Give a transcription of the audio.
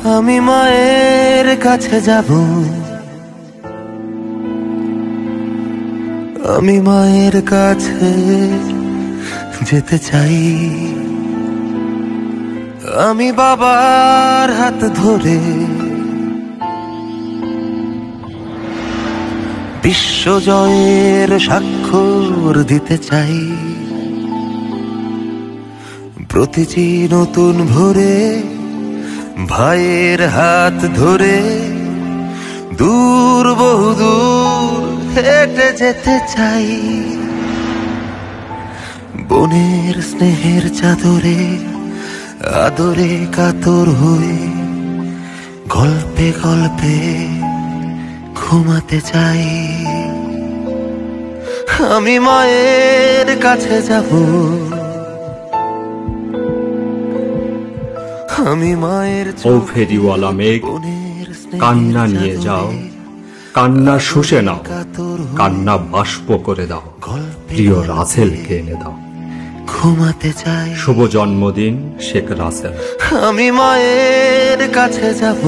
আমি মায়ের কাছে যাব, আমি মায়ের কাছে যেতে চাই। আমি বাবার হাত ধরে বিশ্বজয়ের স্বাক্ষর দিতে চাই। প্রতিটি নতুন ভোরে ভাইয়ের হাত ধরে দূর বহুদূর হেঁটে যেতে চাই। বোনের স্নেহের চাদরে আদরে কাতর হয়ে গল্পে গল্পে ঘুমাতে চাই। আমি মায়ের কাছে যাব, আমি মায়ের ও ফেরিওয়ালা মেঘ, কান্না নিয়ে যাও, কান্না শুষে নাও, কান্না বাষ্প করে দাও, প্রিয় রাসেলকে এনে দাও। ঘুমাতে চাই। শুভ জন্মদিন শেখ রাসেল। আমি মায়ের কাছে যাব।